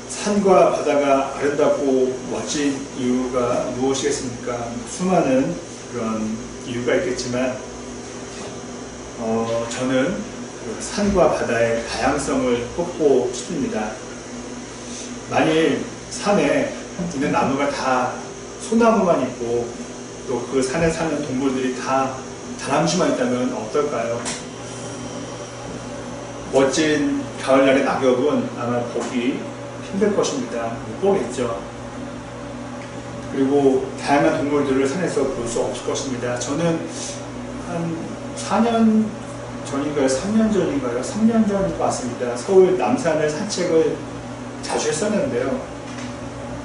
산과 바다가 아름답고 멋진 이유가 무엇이겠습니까? 수많은 그런 이유가 있겠지만 저는 그 산과 바다의 다양성을 꼽고 싶습니다. 만일 산에 있는 나무가 다 소나무만 있고 또 그 산에 사는 동물들이 다 다람쥐만 있다면 어떨까요? 멋진 가을날의 낙엽은 아마 보기 힘들 것입니다. 못 보겠죠. 그리고 다양한 동물들을 산에서 볼 수 없을 것입니다. 저는 한 4년 전인가요? 3년 전인가요? 3년 전인 것 같습니다. 서울 남산을 산책을 자주 했었는데요.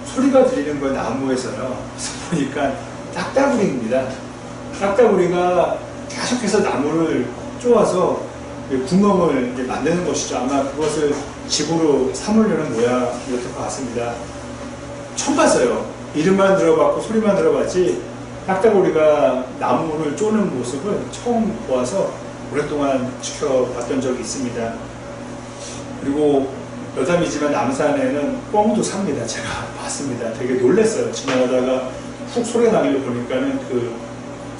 소리가 들리는 건 나무에서요. 그래서 보니까 딱따구리입니다. 딱따구리가 계속해서 나무를 쪼아서 구멍을 만드는 것이죠. 아마 그것을 집으로 삼으려는 모양이었던 것 같습니다. 처음 봤어요. 이름만 들어봤고 소리만 들어봤지 딱따구리가 나무를 쪼는 모습을 처음 보아서 오랫동안 지켜봤던 적이 있습니다. 그리고 여담이지만 남산에는 꿩도 삽니다. 제가 봤습니다. 되게 놀랐어요. 지나가다가 훅 소리가 나길래 보니까는 그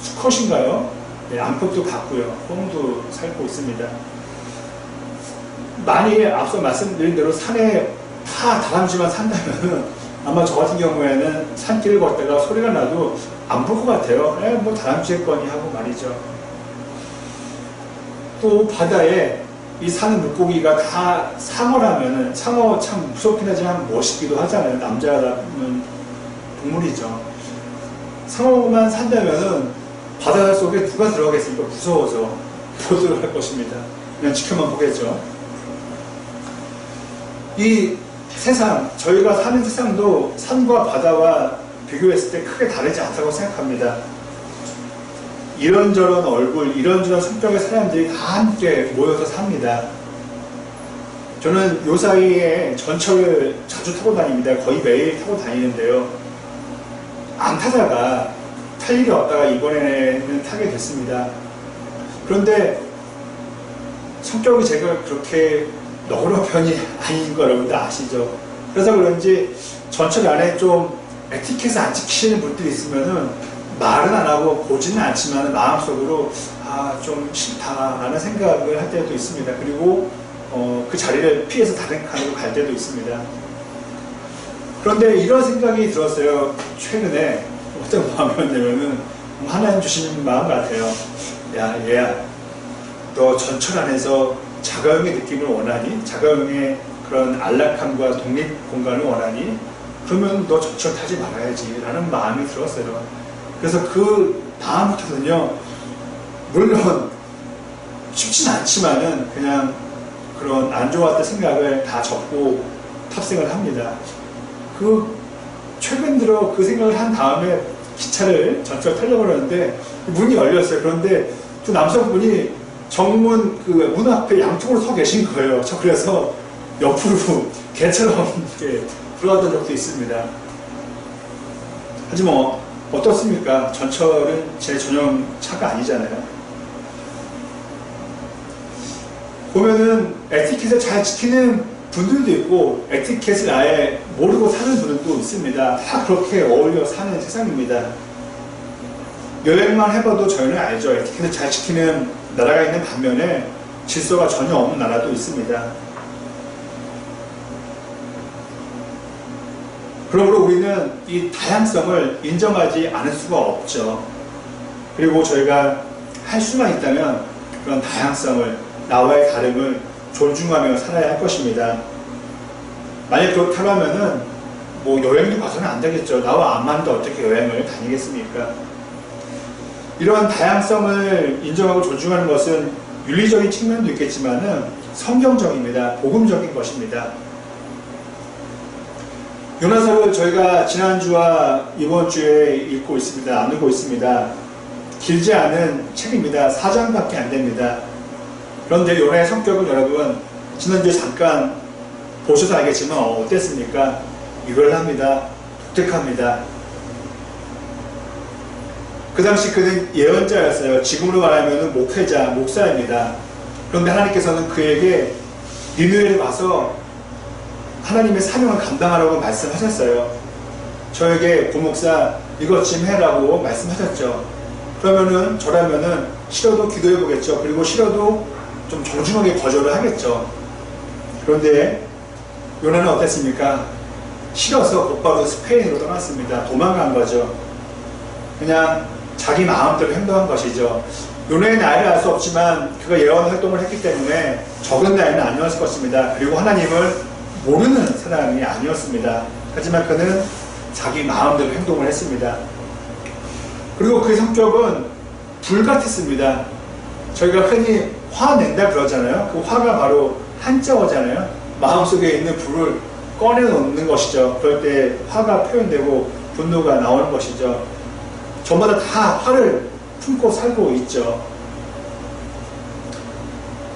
수컷인가요? 네, 암컷도 같고요. 꿩도 살고 있습니다. 만일 앞서 말씀드린 대로 산에 다 다람쥐만 산다면 아마 저 같은 경우에는 산길을 걷다가 소리가 나도 안 볼 것 같아요. 뭐 다람쥐겠거니 하고 말이죠. 또 바다에 이 사는 물고기가 다 상어라면은, 상어 참 무섭긴 하지만 멋있기도 하잖아요. 남자라는 동물이죠. 상어만 산다면은 바다 속에 누가 들어가겠습니까? 무서워서 못 들어갈 것입니다. 그냥 지켜만 보겠죠. 이 세상, 저희가 사는 세상도 산과 바다와 비교했을 때 크게 다르지 않다고 생각합니다. 이런저런 얼굴, 이런저런 성격의 사람들이 다 함께 모여서 삽니다. 저는 요 사이에 전철을 자주 타고 다닙니다. 거의 매일 타고 다니는데요. 안 타다가 탈 일이 없다가 이번에는 타게 됐습니다. 그런데 성격이 제가 그렇게 너그러운 편이 아닌 거 여러분들 아시죠? 그래서 그런지 전철 안에 좀 에티켓을 안 지키시는 분들이 있으면은 말은 안 하고 보지는 않지만 마음속으로 좀 싫다라는 생각을 할 때도 있습니다. 그리고 그 자리를 피해서 다른 칸으로 갈 때도 있습니다. 그런데 이런 생각이 들었어요. 최근에 어떤 마음이었냐면은 하나님 주시는 마음 같아요. 야 얘야, 너 전철 안에서 자가용의 느낌을 원하니? 자가용의 그런 안락함과 독립 공간을 원하니? 그러면 너 전철 타지 말아야지 라는 마음이 들었어요. 그래서 그 다음부터는요, 물론 쉽진 않지만은 그냥 그런 안 좋았던 생각을 다 접고 탑승을 합니다. 최근 들어 그 생각을 한 다음에 기차를 전철 타려고 그러는데 문이 열렸어요. 그런데 그 남성분이 정문 그 문 앞에 양쪽으로 서 계신 거예요. 저 그래서 옆으로 개처럼 이렇게 들어갔던 적도 있습니다. 하지만 어떻습니까? 전철은 제 전용 차가 아니잖아요. 보면은 에티켓을 잘 지키는 분들도 있고 에티켓을 아예 모르고 사는 분들도 있습니다. 다 그렇게 어울려 사는 세상입니다. 여행만 해봐도 저희는 알죠. 에티켓을 잘 지키는 나라가 있는 반면에 질서가 전혀 없는 나라도 있습니다. 그러므로 우리는 이 다양성을 인정하지 않을 수가 없죠. 그리고 저희가 할 수만 있다면 그런 다양성을, 나와의 다름을 존중하며 살아야 할 것입니다. 만약 그렇다면은 뭐 여행도 가서는 안 되겠죠. 나와 안 맞는데 어떻게 여행을 다니겠습니까? 이러한 다양성을 인정하고 존중하는 것은 윤리적인 측면도 있겠지만은 성경적입니다. 복음적인 것입니다. 요나서를 저희가 지난주와 이번 주에 읽고 있습니다. 나누고 있습니다. 길지 않은 책입니다. 4장밖에 안 됩니다. 그런데 요나의 성격은 여러분 지난주에 잠깐 보셔서 알겠지만 어땠습니까? 이걸 합니다. 독특합니다. 그 당시 그는 예언자였어요. 지금으로 말하면 목회자, 목사입니다. 그런데 하나님께서는 그에게 니느웨를 와서 하나님의 사명을 감당하라고 말씀하셨어요. 저에게 고목사 이것 좀 해라고 말씀하셨죠. 그러면은 저라면은 싫어도 기도해 보겠죠. 그리고 싫어도 좀 정중하게 거절을 하겠죠. 그런데 요나는 어땠습니까? 싫어서 곧바로 스페인으로 떠났습니다. 도망간 거죠. 그냥 자기 마음대로 행동한 것이죠. 요나의 나이를 알 수 없지만 그가 예언 활동을 했기 때문에 적은 나이는 아니었을 것입니다. 그리고 하나님을 모르는 사람이 아니었습니다. 하지만 그는 자기 마음대로 행동을 했습니다. 그리고 그의 성격은 불같았습니다. 저희가 흔히 화낸다 그러잖아요. 그 화가 바로 한자어잖아요. 마음속에 있는 불을 꺼내놓는 것이죠. 그럴 때 화가 표현되고 분노가 나오는 것이죠. 저마다 다 화를 품고 살고 있죠.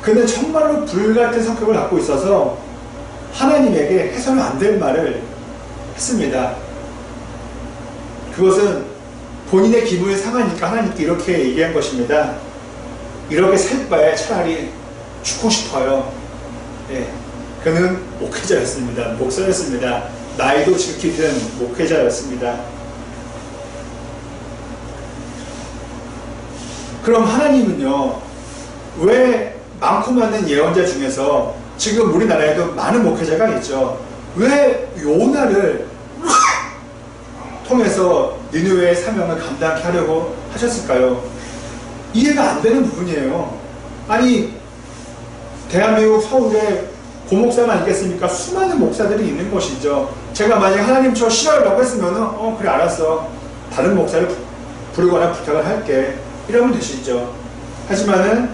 그는 정말로 불같은 성격을 갖고 있어서 하나님에게 해서는 안 될 말을 했습니다. 그것은 본인의 기분이 상하니까 하나님께 이렇게 얘기한 것입니다. 이렇게 살 바에 차라리 죽고 싶어요. 예, 그는 목회자였습니다. 목사였습니다. 나이도 지극히 든 목회자였습니다. 그럼 하나님은요, 왜 많고 많은 예언자 중에서 지금 우리나라에도 많은 목회자가 있죠. 왜 요나를 통해서 니느웨의 사명을 감당케 하려고 하셨을까요? 이해가 안 되는 부분이에요. 아니, 대한민국 서울에 고목사만 있겠습니까? 수많은 목사들이 있는 것이죠. 제가 만약 하나님 저 싫어요라고 했으면은 그래 알았어. 다른 목사를 부르거나 부탁을 할게. 이러면 되시죠. 하지만은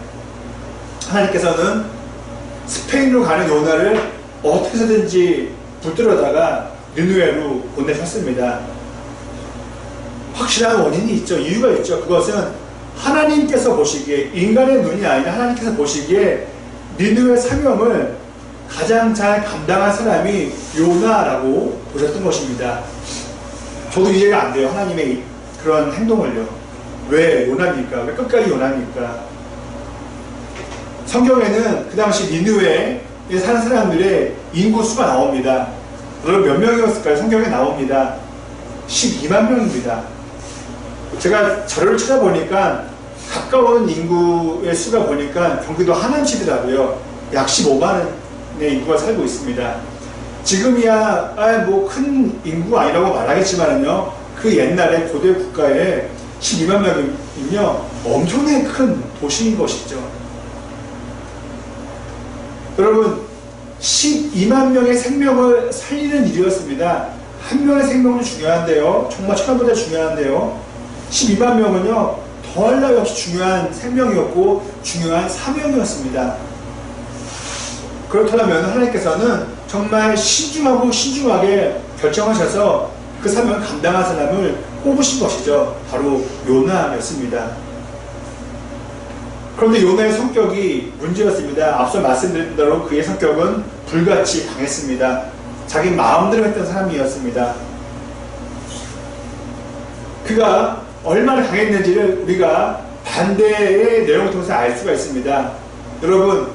하나님께서는 스페인으로 가는 요나를 어떻게 해서든지 붙들어다가 니느웨로 보내셨습니다. 확실한 원인이 있죠. 이유가 있죠. 그것은 하나님께서 보시기에, 인간의 눈이 아니라 하나님께서 보시기에 니느웨 사명을 가장 잘 감당한 사람이 요나라고 보셨던 것입니다. 저도 이해가 안 돼요. 하나님의 그런 행동을요. 왜 요나입니까? 왜 끝까지 요나입니까? 성경에는 그 당시 니느웨에 사는 사람들의 인구 수가 나옵니다. 여러분 몇 명이었을까요? 성경에 나옵니다. 12만 명입니다. 제가 자료를 찾아보니까 가까운 인구의 수가 보니까 경기도 하남시더라고요. 약 15만의 인구가 살고 있습니다. 지금이야 뭐 큰 인구가 아니라고 말하겠지만요, 그 옛날에 고대 국가에 12만 명이면요 엄청나게 큰 도시인 것이죠. 여러분 12만 명의 생명을 살리는 일이었습니다. 한 명의 생명은 중요한데요, 정말 천하보다 중요한데요, 12만 명은요 더할 나위 없이 중요한 생명이었고 중요한 사명이었습니다. 그렇다면 하나님께서는 정말 신중하게 결정하셔서 그 사명을 감당한 사람을 뽑으신 것이죠. 바로 요나였습니다. 그런데 요나의 성격이 문제였습니다. 앞서 말씀드린 대로 그의 성격은 불같이 강했습니다. 자기 마음대로 했던 사람이었습니다. 그가 얼마나 강했는지를 우리가 반대의 내용을 통해서 알 수가 있습니다. 여러분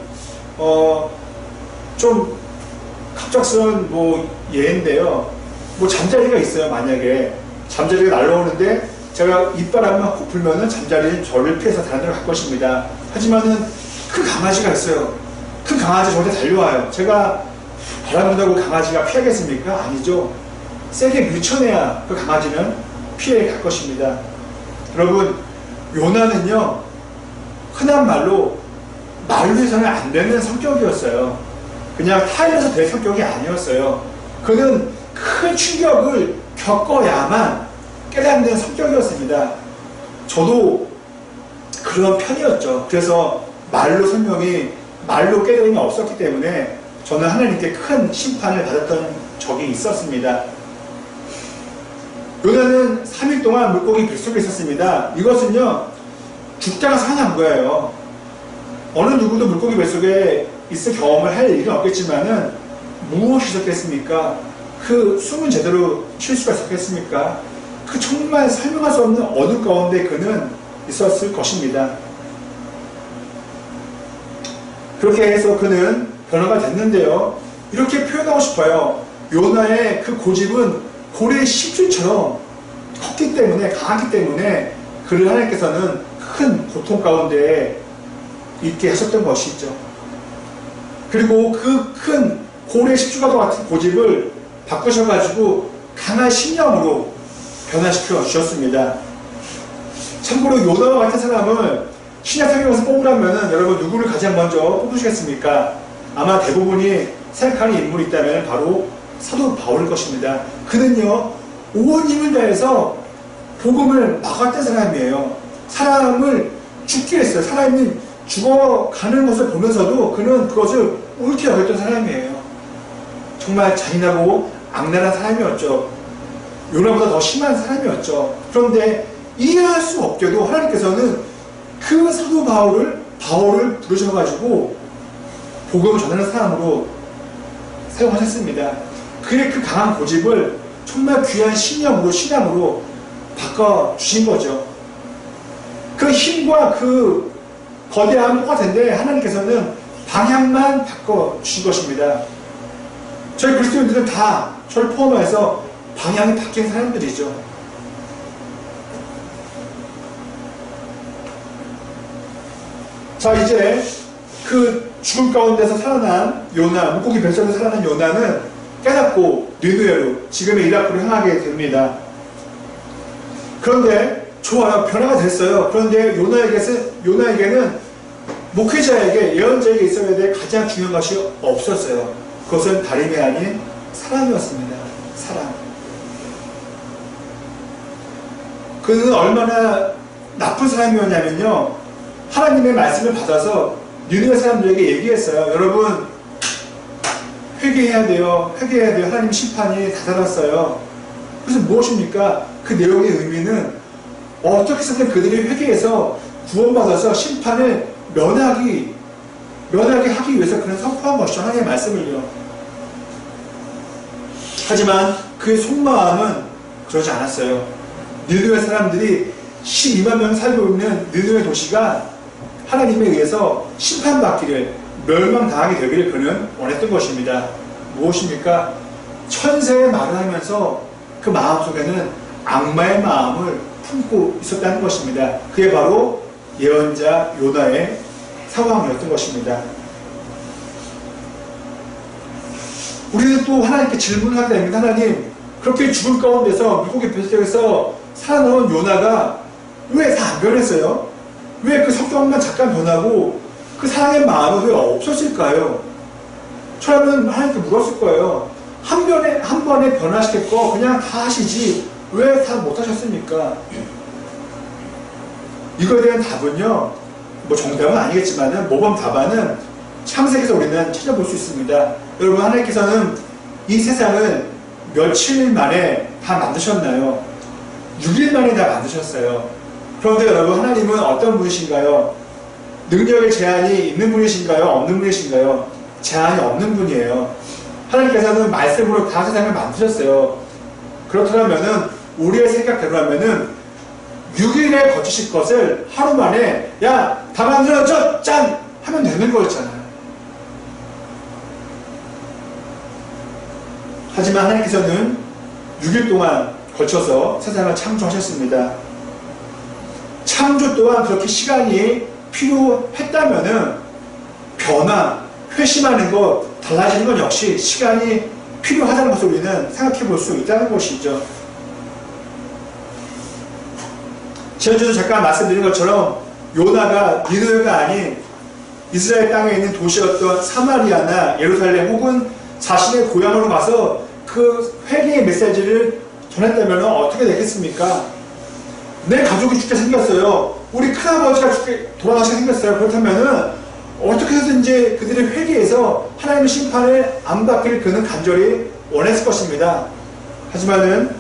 좀 갑작스러운 예인데요. 잠자리가 있어요. 만약에 잠자리가 날라오는데 제가 이빨하면 혹 불면은 잠자리는 저를 피해서 다른 데로 갈 것입니다. 하지만은 큰 강아지가 있어요. 큰 강아지 저한테 달려와요. 제가 바라본다고 강아지가 피하겠습니까? 아니죠. 세게 밀쳐내야 그 강아지는 피해 갈 것입니다. 여러분, 요나는요 흔한 말로 해서는 안 되는 성격이었어요. 그냥 타일에서 될 성격이 아니었어요. 그는 큰 충격을 겪어야만 깨닫는 성격이었습니다. 저도 그런 편이었죠. 그래서 말로 깨달음이 없었기 때문에 저는 하나님께 큰 심판을 받았던 적이 있었습니다. 요나는 3일 동안 물고기 뱃속에 있었습니다. 이것은요 죽다가 살아난 거예요. 어느 누구도 물고기 뱃속에 있을 경험을 할 일은 없겠지만은 무엇이 있었겠습니까? 그 숨은 제대로 쉴 수가 있었겠습니까? 그 정말 설명할 수 없는 어둠 가운데 그는 있었을 것입니다. 그렇게 해서 그는 변화가 됐는데요. 이렇게 표현하고 싶어요. 요나의 그 고집은 고래의 십줄처럼 컸기 때문에, 강하기 때문에 그를 하나님께서는 큰 고통 가운데 있게 하셨던 것이죠. 그리고 그 큰 고래의 십줄과 같은 고집을 바꾸셔가지고 강한 신령으로 변화시켜 주셨습니다. 참고로 요나와 같은 사람을 신약 성경에서 뽑으라면 여러분 누구를 가장 먼저 뽑으시겠습니까? 아마 대부분이 생각하는 인물이 있다면 바로 사도 바울일 것입니다. 그는요, 온 힘을 다해서 복음을 막았던 사람이에요. 사람을 죽게 했어요. 사람이 죽어가는 것을 보면서도 그는 그것을 옳게 여겼던 사람이에요. 정말 잔인하고 악랄한 사람이었죠. 요나보다 더 심한 사람이었죠. 그런데 이해할 수 없게도 하나님께서는 그 사도 바울을 부르셔가지고 복음을 전하는 사람으로 사용하셨습니다. 그의 그 강한 고집을 정말 귀한 신념으로, 신앙으로 바꿔주신 거죠. 그 힘과 그 거대함은 똑같은데 하나님께서는 방향만 바꿔주신 것입니다. 저희 그리스도인들은 다 저를 포함해서 방향이 바뀐 사람들이죠. 자, 이제 그 죽음 가운데서 살아난 요나, 물고기 뱃속에서 살아난 요나는 깨닫고 니느웨로, 지금의 이라크로 향하게 됩니다. 그런데 좋아요. 변화가 됐어요. 그런데 요나에게는 목회자에게, 예언자에게 있어야 될 가장 중요한 것이 없었어요. 그것은 다름이 아닌 사랑이었습니다. 사랑. 그는 얼마나 나쁜 사람이었냐면요, 하나님의 말씀을 받아서 니느웨 사람들에게 얘기했어요. 여러분, 회개해야 돼요. 회개해야 돼요. 하나님 심판이 다다랐어요. 그래서 무엇입니까? 그 내용의 의미는 어떻게 해서든 그들이 회개해서 구원받아서 심판을 면하게 하기 위해서 그는 선포한 것이죠. 하나님의 말씀을요. 하지만 그의 속마음은 그러지 않았어요. 니느웨 사람들이 12만 명 살고 있는 니느웨 도시가 하나님에 의해서 심판받기를, 멸망당하게 되기를 그는 원했던 것입니다. 무엇입니까? 천세의 말을 하면서 그 마음속에는 악마의 마음을 품고 있었다는 것입니다. 그게 바로 예언자 요나의 상황이었던 것입니다. 우리는 또 하나님께 질문을 하게 됩니다. 하나님, 그렇게 죽을 가운데서 물고기 뱃속에서 살아나온 요나가 왜 다 안 변했어요? 왜 그 성격만 잠깐 변하고 그 사랑의 마음은 왜 없었을까요? 저라면 하나님께 물었을 거예요. 한 번에 변화시킬 거 그냥 다 하시지 왜 다 못하셨습니까? 이거에 대한 답은요, 뭐 정답은 아니겠지만은 모범 답안은 창세기에서 우리는 찾아볼 수 있습니다. 여러분, 하나님께서는 이 세상을 며칠 만에 다 만드셨나요? 6일 만에 다 만드셨어요. 그런데 여러분, 하나님은 어떤 분이신가요? 능력의 제한이 있는 분이신가요? 없는 분이신가요? 제한이 없는 분이에요. 하나님께서는 말씀으로 다 세상을 만드셨어요. 그렇다면은 우리의 생각대로라면은 6일에 거치실 것을 하루 만에 야, 다 만들어져! 짠! 하면 되는 거였잖아요. 하지만 하나님께서는 6일 동안 거쳐서 세상을 창조하셨습니다. 창조 또한 그렇게 시간이 필요했다면은 변화, 회심하는 것, 달라지는 것 역시 시간이 필요하다는 것을 우리는 생각해 볼 수 있다는 것이죠. 지난주도 잠깐 말씀드린 것처럼 요나가 니느웨가 아닌 이스라엘 땅에 있는 도시였던 사마리아나 예루살렘 혹은 자신의 고향으로 가서 그 회개의 메시지를 전했다면 어떻게 되겠습니까? 내 가족이 죽게 생겼어요. 우리 큰아버지가 돌아가시게 생겼어요. 그렇다면은 어떻게 해서든지 그들이 회개해서 하나님의 심판을 안 받기를 그는 간절히 원했을 것입니다. 하지만은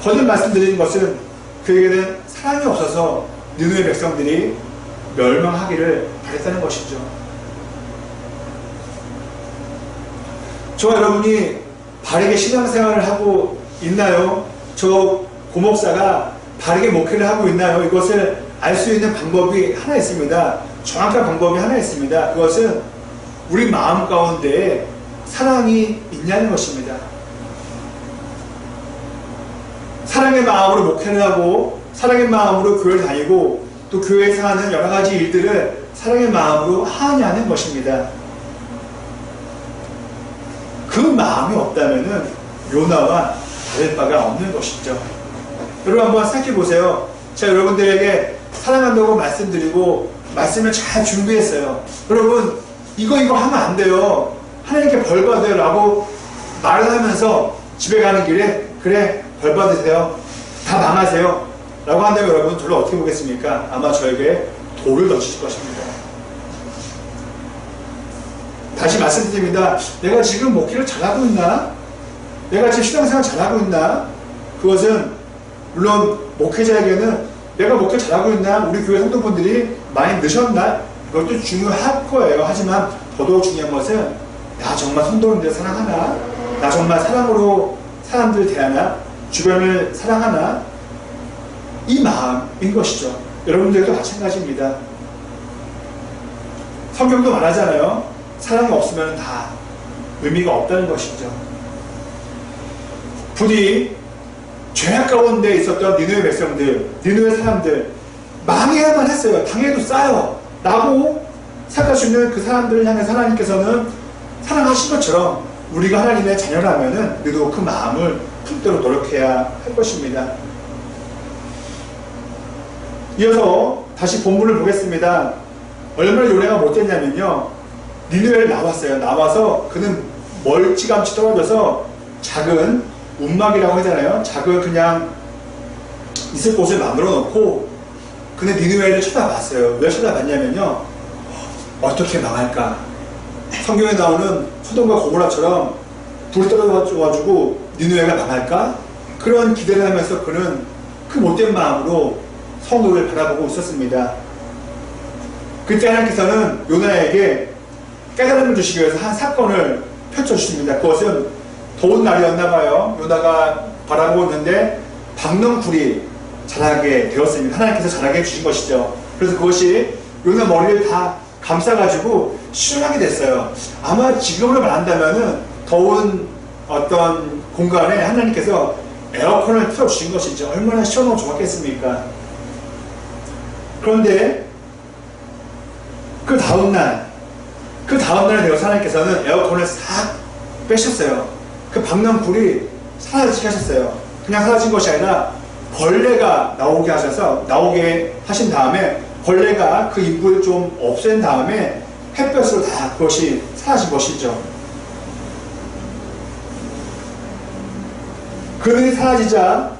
거듭 말씀드리는 것은 그에게는 사랑이 없어서 니느웨 백성들이 멸망하기를 바랬다는 것이죠. 저와 여러분이 바르게 신앙생활을 하고 있나요? 저 고목사가 바르게 목회를 하고 있나요? 이것을 알 수 있는 방법이 하나 있습니다. 정확한 방법이 하나 있습니다. 그것은 우리 마음 가운데 사랑이 있냐는 것입니다. 사랑의 마음으로 목회를 하고 사랑의 마음으로 교회를 다니고 또 교회에서 하는 여러 가지 일들을 사랑의 마음으로 하냐는 것입니다. 그 마음이 없다면은 요나와 다를 바가 없는 것이죠. 여러분 한번 생각해 보세요. 제가 여러분들에게 사랑한다고 말씀드리고 말씀을 잘 준비했어요. 여러분 이거 하면 안 돼요. 하나님께 벌 받아요 라고 말을 하면서 집에 가는 길에 그래 벌 받으세요. 다 망하세요. 라고 한다면 여러분 저를 어떻게 보겠습니까? 아마 저에게 돌을 던지실 것입니다. 다시 말씀드립니다. 내가 지금 목회를 잘하고 있나? 내가 지금 신앙생활 잘하고 있나? 그것은 물론 목회자에게는 내가 목회 잘하고 있나? 우리 교회 성도분들이 많이 늦었나? 그것도 중요할 거예요. 하지만 더더욱 중요한 것은 나 정말 성도님들 사랑하나? 나 정말 사랑으로 사람들 대하나? 주변을 사랑하나? 이 마음인 것이죠. 여러분들도 마찬가지입니다. 성경도 말하잖아요. 사랑이 없으면 다 의미가 없다는 것이죠. 부디 죄악 가운데 있었던 니느웨 백성들, 니느웨 사람들 망해야만 했어요. 당해도 싸요 라고 생각할 수 있는 그 사람들을 향해서 하나님께서는 사랑하신 것처럼 우리가 하나님의 자녀라면은 우리도 그 마음을 품도록 노력해야 할 것입니다. 이어서 다시 본문을 보겠습니다. 얼마나 요나가 못됐냐면요, 니느웨를 나왔어요. 나와서 그는 멀찌감치 떨어져서 작은 움막이라고 하잖아요. 작은 그냥 있을 곳을 만들어 놓고 그는 니느웨를 쳐다봤어요. 왜 쳐다봤냐면요, 어떻게 망할까? 성경에 나오는 소돔과 고모라처럼 불이 떨어져가지고 니느웨가 망할까? 그런 기대를 하면서 그는 그 못된 마음으로 성도를 바라보고 있었습니다. 그때 하나님께서는 요나에게 깨달음을 주시기 위해서 한 사건을 펼쳐주십니다. 그것은 더운 날이었나봐요. 요나가 바라보고 있는데 박넝쿨이 자라게 되었습니다. 하나님께서 자라게 해주신 것이죠. 그래서 그것이 요나 머리를 다 감싸가지고 시원하게 됐어요. 아마 지금으로 말한다면은 더운 어떤 공간에 하나님께서 에어컨을 틀어주신 것이죠. 얼마나 시원하고 좋았겠습니까? 그런데 그 다음날에 되어서 하나님께서는 에어컨을 싹 빼셨어요. 그 박넝쿨이 사라지게 하셨어요. 그냥 사라진 것이 아니라 벌레가 나오게 하신 다음에 벌레가 그 인부를 좀 없앤 다음에 햇볕으로 다 그것이 사라진 것이죠. 그늘이 사라지자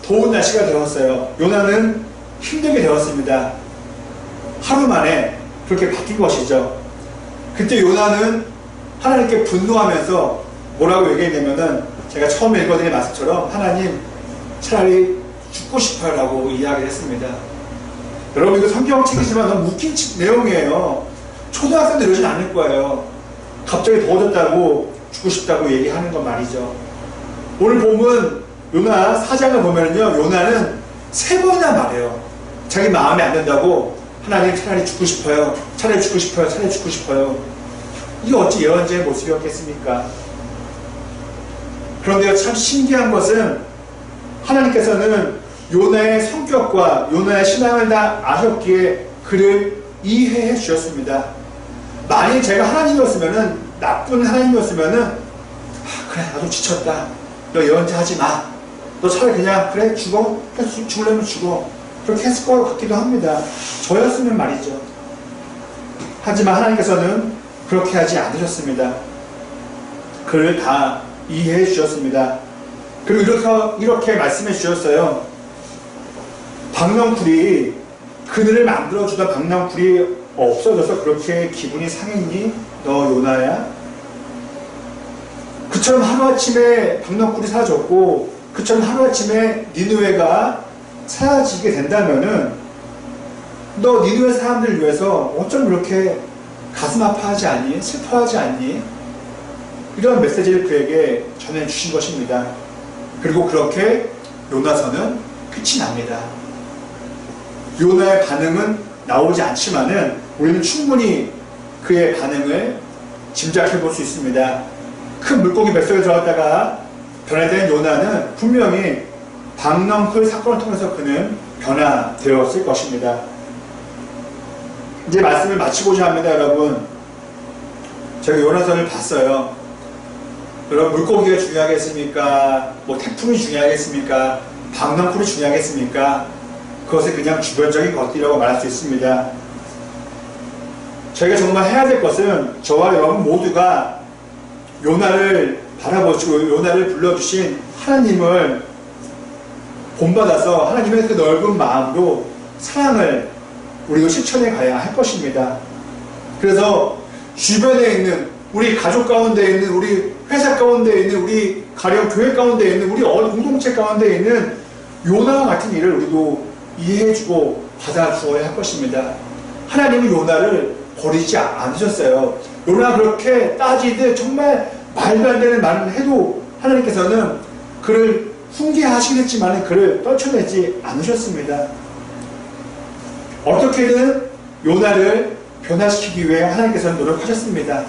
더운 날씨가 되었어요. 요나는 힘들게 되었습니다. 하루 만에 그렇게 바뀐 것이죠. 그때 요나는 하나님께 분노하면서 뭐라고 얘기했냐면은 제가 처음에 읽어드린 말씀처럼 하나님 차라리 죽고 싶어요 라고 이야기를 했습니다. 여러분 이거 성경책이지만 너무 웃긴 내용이에요. 초등학생도 이러진 않을 거예요. 갑자기 더워졌다고 죽고 싶다고 얘기하는 건 말이죠. 오늘 보면 요나 4장을 보면요, 요나는 3번이나 말해요. 자기 마음에 안 든다고 하나님 차라리 죽고 싶어요. 차라리 죽고 싶어요. 차라리 죽고 싶어요. 이게 어찌 예언자의 모습이었겠습니까? 그런데 참 신기한 것은 하나님께서는 요나의 성격과 요나의 신앙을 다 아셨기에 그를 이해해 주셨습니다. 만약 제가 하나님이었으면은, 나쁜 하나님이었으면은, 그래 나도 지쳤다. 너 예언자 하지 마. 너 차라리 그냥 그래 죽어. 죽으려면 죽어. 그렇게 했을 것 같기도 합니다. 저였으면 말이죠. 하지만 하나님께서는 그렇게 하지 않으셨습니다. 그를 다 이해해 주셨습니다. 그리고 이렇게 말씀해 주셨어요. 박넝쿨이, 그늘을 만들어주던 박넝쿨이 없어져서 그렇게 기분이 상했니? 너 요나야? 그처럼 하루아침에 박넝쿨이 사라졌고 그처럼 하루아침에 니느웨가 사라지게 된다면은 너 니느웨 사람들을 위해서 어쩜 이렇게 가슴 아파하지 않니? 슬퍼하지 않니? 이런 메시지를 그에게 전해주신 것입니다. 그리고 그렇게 요나서는 끝이 납니다. 요나의 반응은 나오지 않지만은 우리는 충분히 그의 반응을 짐작해 볼 수 있습니다. 큰 물고기 뱃속에 들어갔다가 변화된 요나는 분명히 박넝쿨 사건을 통해서 그는 변화되었을 것입니다. 이제 말씀을 마치고자 합니다, 여러분. 제가 요나서를 봤어요. 여러분, 물고기가 중요하겠습니까? 뭐 태풍이 중요하겠습니까? 박넝쿨이 중요하겠습니까? 그것은 그냥 주변적인 것들이라고 말할 수 있습니다. 저희가 정말 해야 될 것은 저와 여러분 모두가 요나를 바라보시고 요나를 불러주신 하나님을 본받아서 하나님의 그 넓은 마음으로 사랑을 우리도 실천해 가야 할 것입니다. 그래서 주변에 있는 우리 가족 가운데 있는 우리 회사 가운데 있는 우리 가령 교회 가운데 있는 우리 공동체 가운데 있는 요나와 같은 일을 우리도 이해해주고 받아주어야 할 것입니다. 하나님은 요나를 버리지 않으셨어요. 요나 그렇게 따지듯 정말 말도 안 되는 말을 해도 하나님께서는 그를 훈계하시긴 했지만 그를 떨쳐내지 않으셨습니다. 어떻게든 요나를 변화시키기 위해 하나님께서는 노력하셨습니다.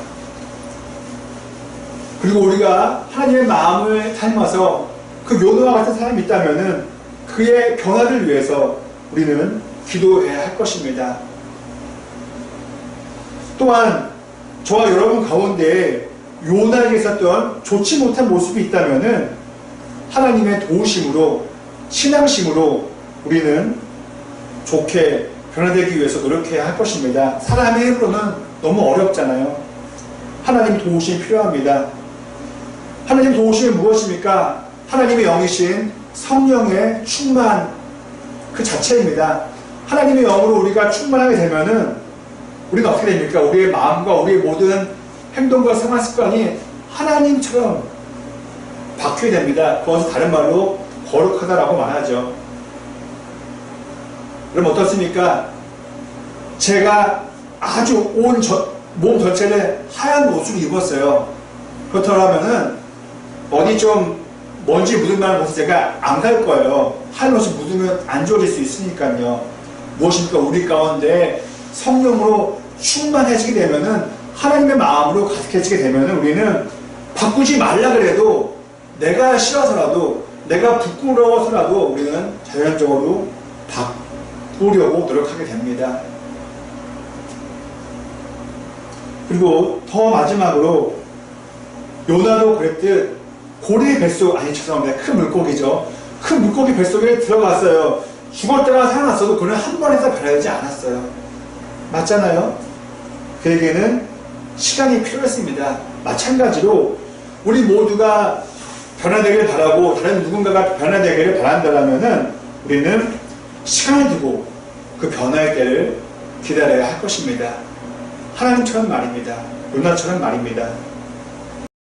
그리고 우리가 하나님의 마음을 닮아서 그 요나와 같은 사람이 있다면은 그의 변화를 위해서 우리는 기도해야 할 것입니다. 또한 저와 여러분 가운데 요나에게 있었던 좋지 못한 모습이 있다면은 하나님의 도우심으로 신앙심으로 우리는 좋게 변화되기 위해서 노력해야 할 것입니다. 사람의 힘으로는 너무 어렵잖아요. 하나님 도우심이 필요합니다. 하나님 도우심은 무엇입니까? 하나님의 영이신 성령의 충만 그 자체입니다. 하나님의 영으로 우리가 충만하게 되면은 우리는 어떻게 됩니까? 우리의 마음과 우리의 모든 행동과 생활 습관이 하나님처럼 바뀌게 됩니다. 그것은 다른 말로 거룩하다라고 말하죠. 그럼 어떻습니까? 제가 아주 온 몸 전체를 하얀 옷을 입었어요. 그렇다면은 어디 좀 먼지 묻을 만한 곳에 제가 안 갈 거예요. 하얀 옷이 묻으면 안 좋아질 수 있으니까요. 무엇입니까? 우리 가운데 성령으로 충만해지게 되면은 하나님의 마음으로 가득해지게 되면은 우리는 바꾸지 말라 그래도 내가 싫어서라도 내가 부끄러워서라도 우리는 자연적으로 바꾸려고 노력하게 됩니다. 그리고 더 마지막으로 요나도 그랬듯 고래의 뱃속, 아니 죄송합니다. 큰 물고기죠. 큰 물고기 뱃속에 들어갔어요. 죽었다가 살아났어도 그는 한 번에서 변하지 않았어요. 맞잖아요? 그에게는 시간이 필요했습니다. 마찬가지로 우리 모두가 변화되기를 바라고 다른 누군가가 변화되기를 바란다면은 우리는 시간을 두고 그 변화의 때를 기다려야 할 것입니다. 하나님처럼 말입니다. 요나처럼 말입니다.